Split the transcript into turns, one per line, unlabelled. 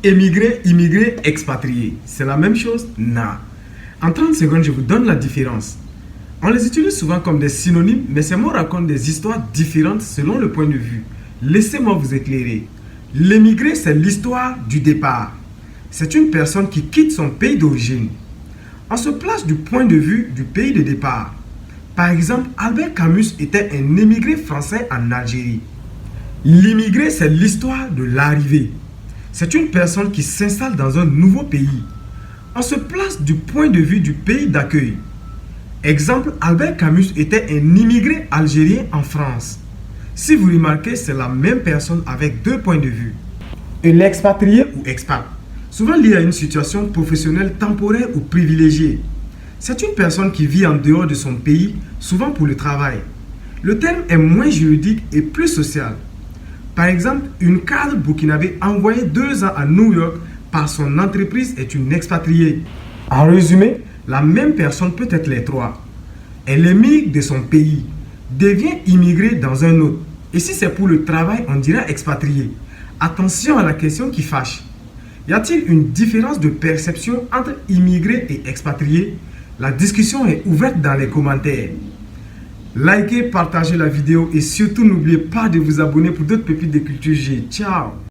Émigré, immigré, expatrié, c'est la même chose? Non. En 30 secondes, je vous donne la différence. On les utilise souvent comme des synonymes, mais ces mots racontent des histoires différentes selon le point de vue. Laissez-moi vous éclairer. L'émigré, c'est l'histoire du départ. C'est une personne qui quitte son pays d'origine. On se place du point de vue du pays de départ. Par exemple, Albert Camus était un émigré français en Algérie. L'immigré, c'est l'histoire de l'arrivée. C'est une personne qui s'installe dans un nouveau pays. On se place du point de vue du pays d'accueil. Exemple, Albert Camus était un immigré algérien en France. Si vous remarquez, c'est la même personne avec deux points de vue. Et l'expatrié ou expat, souvent lié à une situation professionnelle temporaire ou privilégiée. C'est une personne qui vit en dehors de son pays, souvent pour le travail. Le terme est moins juridique et plus social. Par exemple, une cadre burkinabé envoyée 2 ans à New York par son entreprise est une expatriée. En résumé, la même personne peut être les trois. Elle émigre de son pays, devient immigrée dans un autre. Et si c'est pour le travail, on dira expatrié. Attention à la question qui fâche. Y a-t-il une différence de perception entre immigré et expatrié? La discussion est ouverte dans les commentaires. Likez, partagez la vidéo et surtout n'oubliez pas de vous abonner pour d'autres pépites de culture G. Ciao!